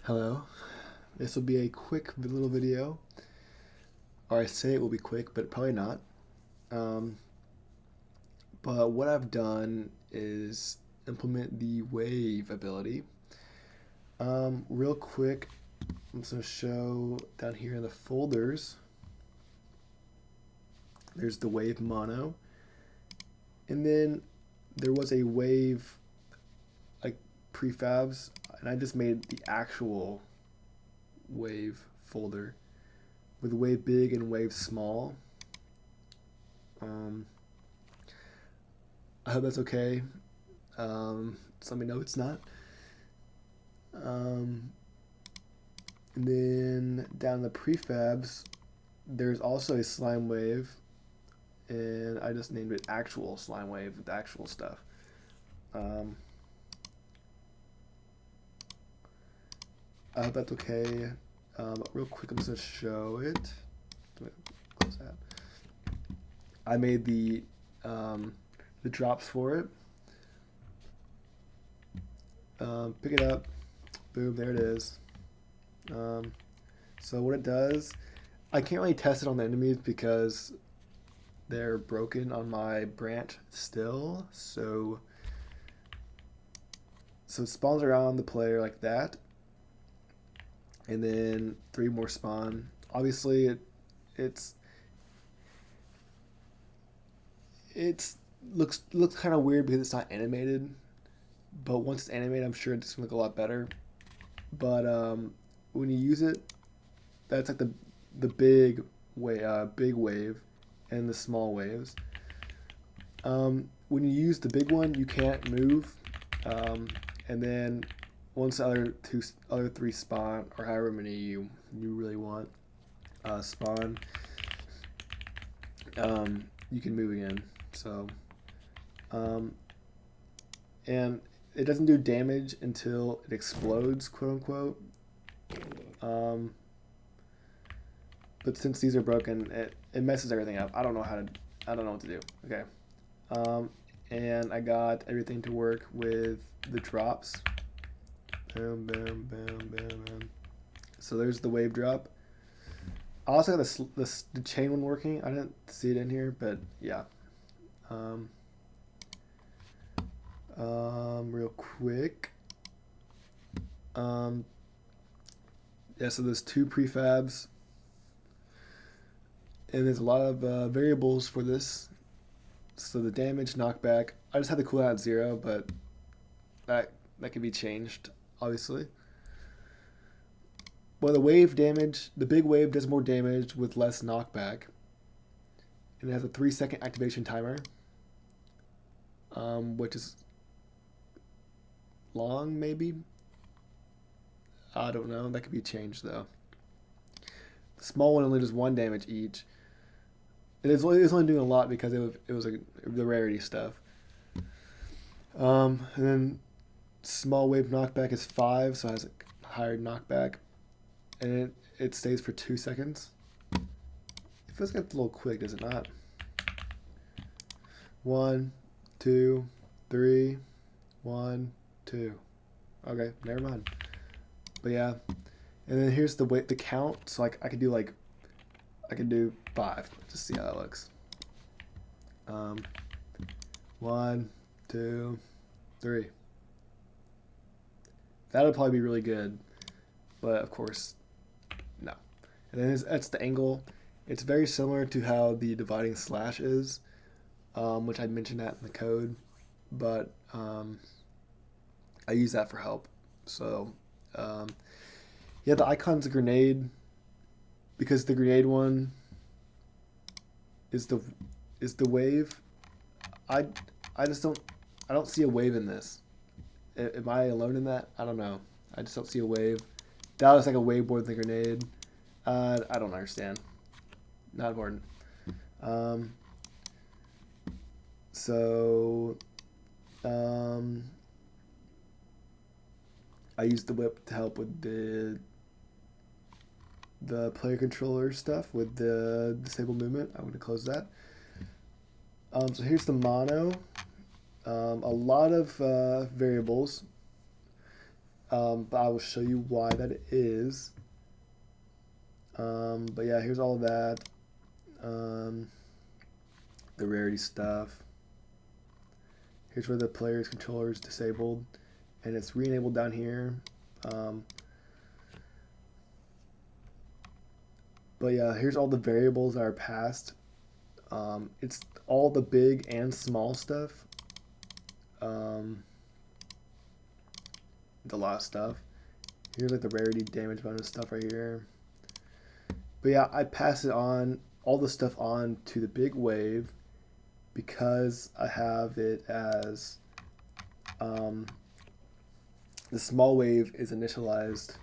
Hello. This will be a quick little video, or I say it will be quick, but probably not. Um, but what I've done is implement the wave ability. Real quick, I'm just going to show down here in the folders. There's the wave mono, and then there was a wave like prefabs, and I just made the actual wave folder with wave big and wave small. I hope that's okay. Just let me know it's not. And then down the prefabs, there's also a slime wave, and I just named it actual slime wave with actual stuff. I hope that's okay. Real quick, I'm just gonna show it. Close that. I made the drops for it. Pick it up. Boom, there it is. So what it does, I can't really test it on the enemies because they're broken on my branch still. So it spawns around the player like that, and then 3 more spawn. Obviously, it's looks kind of weird because it's not animated, but once it's animated, I'm sure it's gonna look a lot better. But when you use it, that's like the big wave, and the small waves. When you use the big one, you can't move, and then once the other 3 spawn, or however many you really want spawn, you can move again. So, and it doesn't do damage until it explodes, quote unquote. But since these are broken, it messes everything up. I don't know what to do. Okay. And I got everything to work with the drops. Boom, boom, boom, boom, boom. So there's the wave drop. I also got the chain one working. I didn't see it in here, but yeah. Real quick. Yeah, so there's 2 prefabs, and there's a lot of variables for this. So the damage, knockback, I just had the cooldown at 0, but that can be changed, obviously. Well, the wave damage, the big wave does more damage with less knockback, and it has a 3-second activation timer, which is long, maybe. I don't know. That could be changed though. The small one only does 1 damage each. It's only doing a lot because it was like the rarity stuff. And then small wave knockback is 5, so it has a higher knockback, and it stays for 2 seconds. It feels like it's a little quick, does it not? 1, 2, 3, 1, 2. Okay, never mind. But yeah, and then here's the count. So like I could do 5. Just see how that looks. 1, 2, 3. That would probably be really good, but of course, no. And then that's the angle. It's very similar to how the dividing slash is, which I mentioned that in the code, but I use that for help. So yeah, the icon's a grenade because the grenade one is the wave. I don't see a wave in this. Am I alone in that? I don't know. I just don't see a wave. That looks like a wave more than a grenade. I don't understand. Not important. So I used the whip to help with the player controller stuff with the disable movement. I'm going to close that. So here's the mono. A lot of variables. but I will show you why that is. But yeah, here's all of that. The rarity stuff. Here's where the player's controller is disabled, and it's re-enabled down here. But yeah, here's all the variables that are passed. It's all the big and small stuff. It's a lot of stuff. Here's like the rarity, damage bonus stuff right here. But yeah, I pass it on, all the stuff on to the big wave because I have it as the small wave is initialized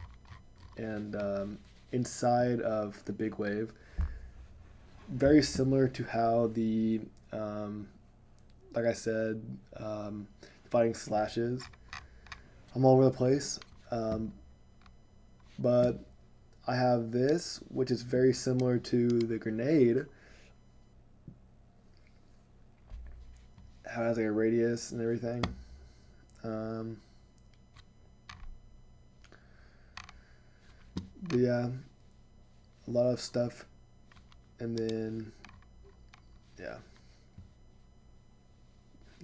and inside of the big wave. Very similar to how the, like I said, fighting slashes. I'm all over the place. But I have this, which is very similar to the grenade. It has like a radius and everything. But yeah, a lot of stuff. And then, yeah,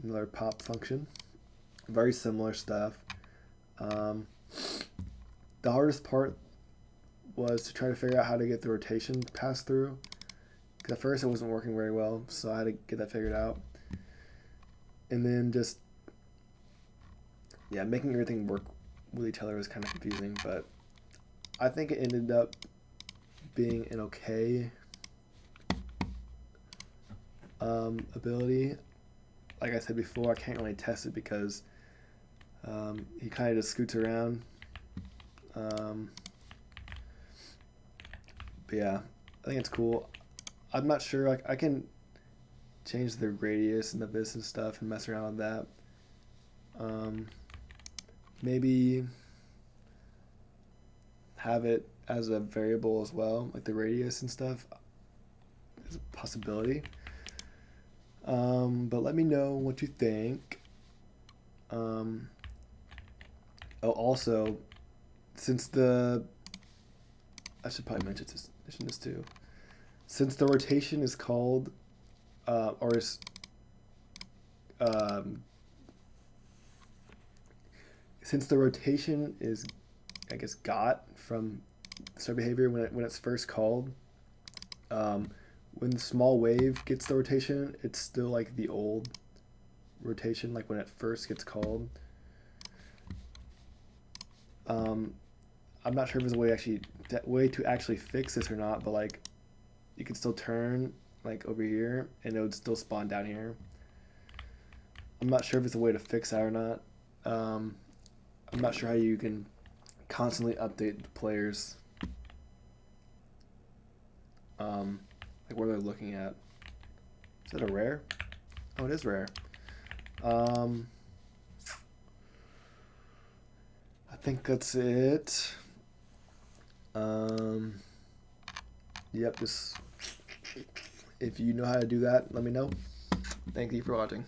another pop function. Very similar stuff. The hardest part was to try to figure out how to get the rotation passed through. Because at first it wasn't working very well, so I had to get that figured out. And then just, yeah, making everything work with each other was kind of confusing, but I think it ended up being an okay ability. Like I said before, I can't really test it because he kind of just scoots around. But yeah, I think it's cool. I'm not sure. Like I can change the radius and the this and stuff and mess around with that. Maybe have it as a variable as well, like the radius and stuff is a possibility. But let me know what you think. Oh, also, since I should probably mention this too. Since the rotation is called, or is, since the rotation is, I guess, got from star behavior when it's first called. When the small wave gets the rotation, it's still like the old rotation, like when it first gets called. I'm not sure if there's a way to actually fix this or not, but like you can still turn like over here and it would still spawn down here. I'm not sure if it's a way to fix that or not. I'm not sure how you can constantly update the players, like where they're looking at. Is that a rare? Oh, it is rare. I think that's it. Yep, just if you know how to do that, let me know. Thank you for watching.